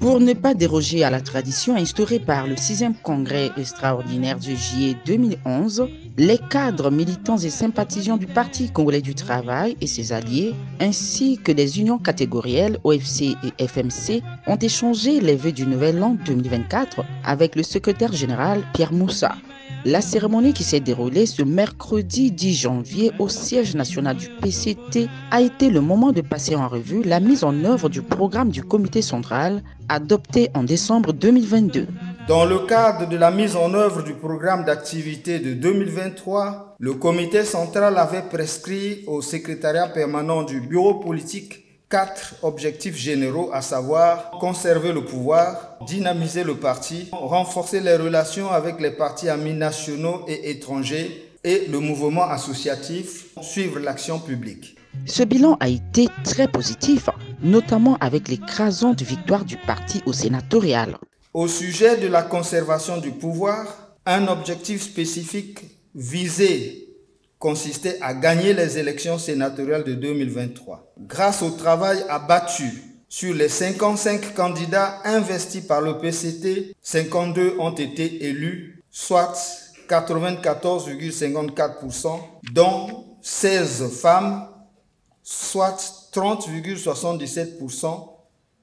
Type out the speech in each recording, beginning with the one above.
Pour ne pas déroger à la tradition instaurée par le 6e congrès extraordinaire de juillet 2011, les cadres, militants et sympathisants du Parti congolais du travail et ses alliés, ainsi que des unions catégorielles OFC et FMC, ont échangé les vœux du nouvel an 2024 avec le secrétaire général Pierre Moussa. La cérémonie qui s'est déroulée ce mercredi 10 janvier au siège national du PCT a été le moment de passer en revue la mise en œuvre du programme du comité central adopté en décembre 2022. Dans le cadre de la mise en œuvre du programme d'activité de 2023, le comité central avait prescrit au secrétariat permanent du bureau politique 4 objectifs généraux, à savoir conserver le pouvoir, dynamiser le parti, renforcer les relations avec les partis amis nationaux et étrangers et le mouvement associatif, suivre l'action publique. Ce bilan a été très positif, notamment avec l'écrasante victoire du parti au sénatorial. Au sujet de la conservation du pouvoir, un objectif spécifique visé consistait à gagner les élections sénatoriales de 2023. Grâce au travail abattu sur les 55 candidats investis par le PCT, 52 ont été élus, soit 94,54%, dont 16 femmes, soit 30,77%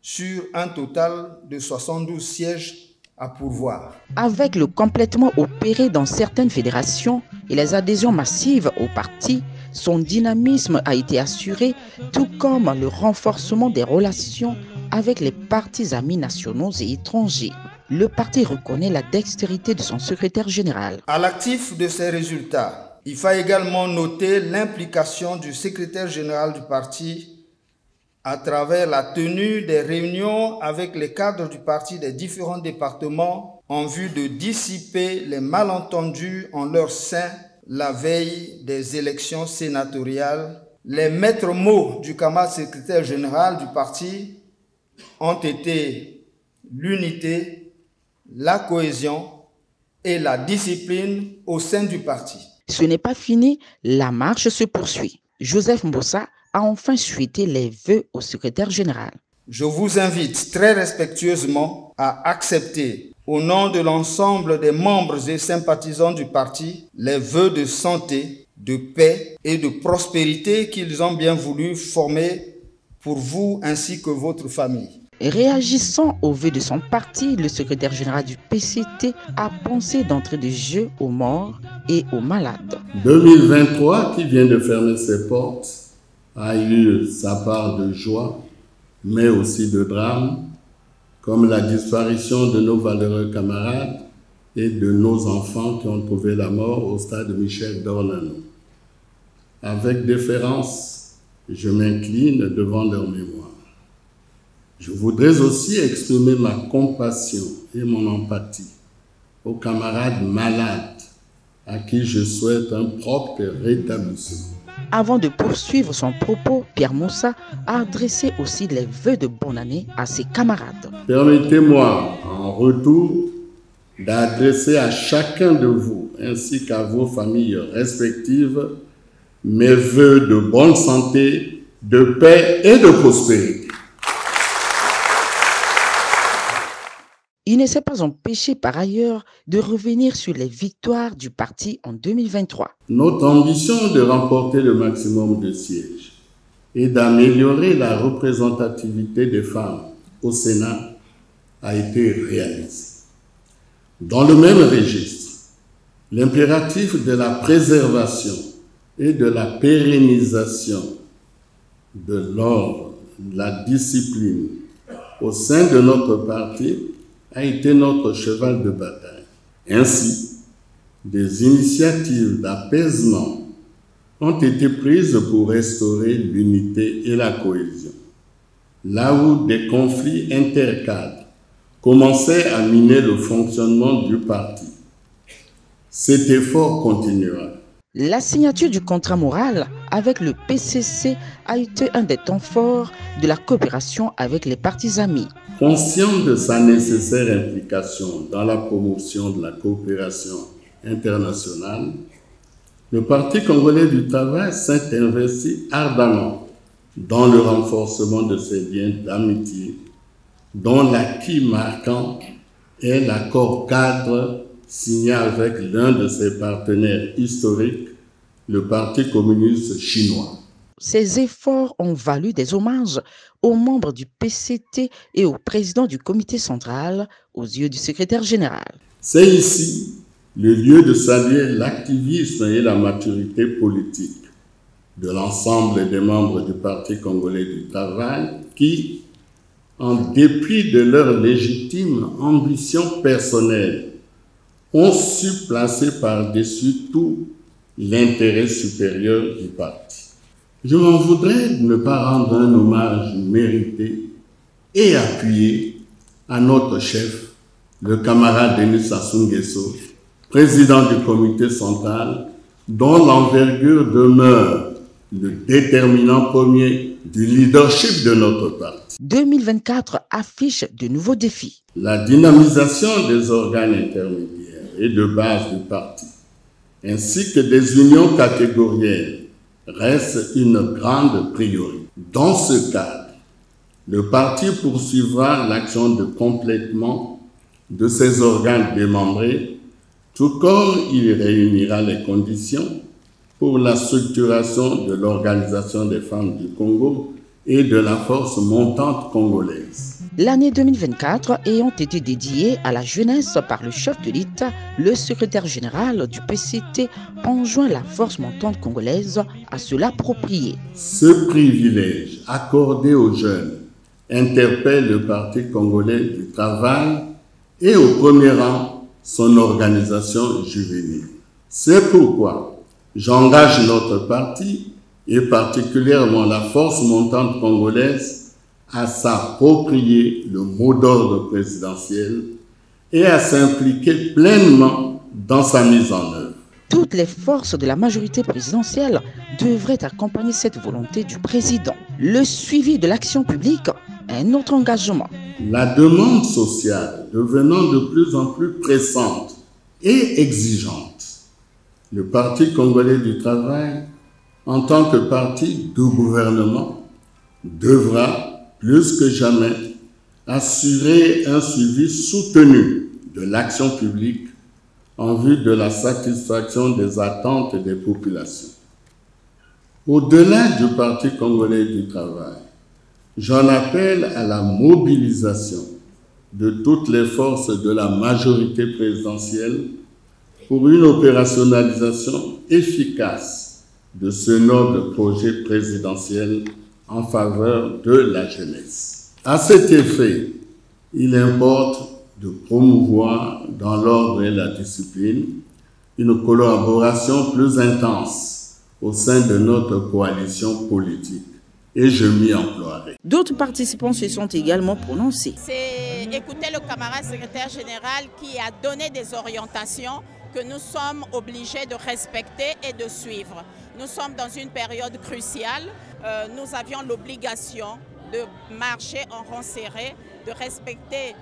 sur un total de 72 sièges à pourvoir. Avec le complètement opéré dans certaines fédérations et les adhésions massives au parti, son dynamisme a été assuré, tout comme le renforcement des relations avec les partis amis nationaux et étrangers. Le parti reconnaît la dextérité de son secrétaire général. À l'actif de ces résultats, il faut également noter l'implication du secrétaire général du parti à travers la tenue des réunions avec les cadres du parti des différents départements en vue de dissiper les malentendus en leur sein la veille des élections sénatoriales. Les maîtres mots du camarade secrétaire général du parti ont été l'unité, la cohésion et la discipline au sein du parti. Ce n'est pas fini, la marche se poursuit. Joseph Mbossa a enfin souhaité les vœux au secrétaire général. Je vous invite très respectueusement à accepter, au nom de l'ensemble des membres et sympathisants du parti, les vœux de santé, de paix et de prospérité qu'ils ont bien voulu former pour vous ainsi que votre famille. Réagissant aux vœux de son parti, le secrétaire général du PCT a pensé d'entrée de jeu aux morts et aux malades. 2023 qui vient de fermer ses portes a eu sa part de joie, mais aussi de drame, comme la disparition de nos valeureux camarades et de nos enfants qui ont trouvé la mort au stade Michel d'Ornano. Avec déférence, je m'incline devant leur mémoire. Je voudrais aussi exprimer ma compassion et mon empathie aux camarades malades à qui je souhaite un propre rétablissement. Avant de poursuivre son propos, Pierre Moussa a adressé aussi les vœux de bonne année à ses camarades. Permettez-moi en retour d'adresser à chacun de vous ainsi qu'à vos familles respectives mes vœux de bonne santé, de paix et de prospérité. Il ne s'est pas empêché par ailleurs de revenir sur les victoires du parti en 2023. Notre ambition de remporter le maximum de sièges et d'améliorer la représentativité des femmes au Sénat a été réalisée. Dans le même registre, l'impératif de la préservation et de la pérennisation de l'ordre, de la discipline au sein de notre parti a été notre cheval de bataille. Ainsi, des initiatives d'apaisement ont été prises pour restaurer l'unité et la cohésion. Là où des conflits intercadres commençaient à miner le fonctionnement du parti, cet effort continuera. La signature du contrat moral avec le PCC a été un des temps forts de la coopération avec les partis amis. Conscient de sa nécessaire implication dans la promotion de la coopération internationale, Le Parti congolais du travail s'est investi ardemment dans le renforcement de ses liens d'amitié, dont l'acquis marquant est l'accord cadre signé avec l'un de ses partenaires historiques, le Parti communiste chinois. Ces efforts ont valu des hommages aux membres du PCT et au président du comité central, aux yeux du secrétaire général. C'est ici le lieu de saluer l'activisme et la maturité politique de l'ensemble des membres du Parti congolais du travail qui, en dépit de leur légitime ambition personnelle, ont su placer par-dessus tout l'intérêt supérieur du parti. Je m'en voudrais de ne pas rendre un hommage mérité et appuyé à notre chef, le camarade Denis Sassou Nguesso, président du comité central, dont l'envergure demeure le déterminant premier du leadership de notre parti. 2024 affiche de nouveaux défis. La dynamisation des organes intermédiaires et de base du parti, ainsi que des unions catégorielles, reste une grande priorité. Dans ce cadre, le parti poursuivra l'action de complètement de ses organes démembrés, tout comme il réunira les conditions pour la structuration de l'Organisation des femmes du Congo et de la force montante congolaise. L'année 2024 ayant été dédiée à la jeunesse par le chef de l'État, le secrétaire général du PCT enjoint la force montante congolaise à se l'approprier. Ce privilège accordé aux jeunes interpelle le Parti congolais du travail et au premier rang son organisation juvénile. C'est pourquoi j'engage notre parti et particulièrement la force montante congolaise à s'approprier le mot d'ordre présidentiel et à s'impliquer pleinement dans sa mise en œuvre. Toutes les forces de la majorité présidentielle devraient accompagner cette volonté du président. Le suivi de l'action publique est un autre engagement. La demande sociale devenant de plus en plus pressante et exigeante, le Parti congolais du travail, en tant que parti de gouvernement, devra plus que jamais assurer un suivi soutenu de l'action publique en vue de la satisfaction des attentes des populations. Au-delà du Parti congolais du travail, j'en appelle à la mobilisation de toutes les forces de la majorité présidentielle pour une opérationnalisation efficace de ce noble projet présidentiel en faveur de la jeunesse. À cet effet, il importe de promouvoir dans l'ordre et la discipline une collaboration plus intense au sein de notre coalition politique. Et je m'y emploierai. D'autres participants se sont également prononcés. C'est écouter le camarade secrétaire général qui a donné des orientations que nous sommes obligés de respecter et de suivre. Nous sommes dans une période cruciale. Nous avions l'obligation de marcher en rang serré, de respecter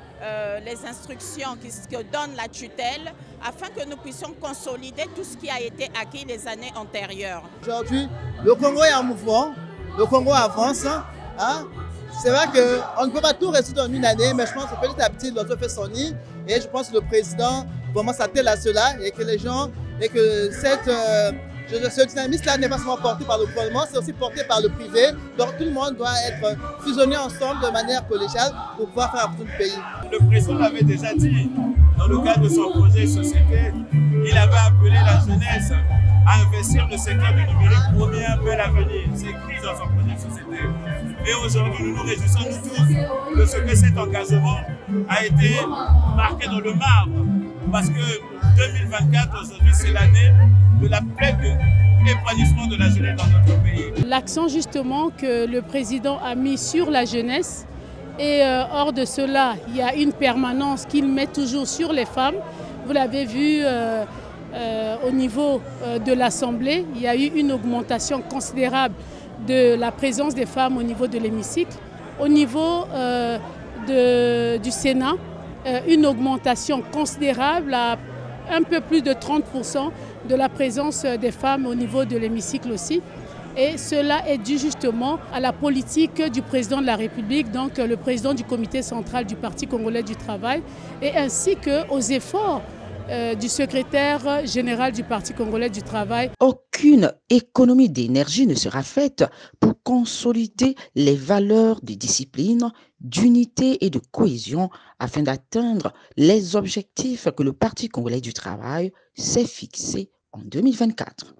les instructions que donne la tutelle afin que nous puissions consolider tout ce qui a été acquis les années antérieures. Aujourd'hui, le Congo est en mouvement, le Congo avance. Hein? C'est vrai qu'on ne peut pas tout résoudre en une année, mais je pense que petit à petit, l'autre fait son nid. Et je pense que le président vraiment s'attelle à cela et que les gens, et que ce dynamisme-là n'est pas seulement porté par le gouvernement, c'est aussi porté par le privé. Donc tout le monde doit être fusionné ensemble de manière collégiale pour pouvoir faire avancer le pays. Le président l'avait déjà dit dans le cadre de son projet société, il avait appelé la jeunesse à investir le secteur du numérique pour un bel avenir. C'est écrit dans son projet de société. Et aujourd'hui, nous nous réjouissons tous de ce que cet engagement a été marqué dans le marbre. Parce que 2024, aujourd'hui, c'est l'année de la pleine épanouissement de la jeunesse dans notre pays. L'accent justement que le président a mis sur la jeunesse et hors de cela, il y a une permanence qu'il met toujours sur les femmes. Vous l'avez vu au niveau de l'Assemblée, il y a eu une augmentation considérable de la présence des femmes au niveau de l'hémicycle. Au niveau du Sénat, une augmentation considérable un peu plus de 30% de la présence des femmes au niveau de l'hémicycle aussi. Et cela est dû justement à la politique du président de la République, donc le président du comité central du Parti congolais du travail, et ainsi qu'aux efforts du secrétaire général du Parti congolais du travail. Aucune économie d'énergie ne sera faite pour consolider les valeurs de discipline, d'unité et de cohésion afin d'atteindre les objectifs que le Parti congolais du travail s'est fixés en 2024.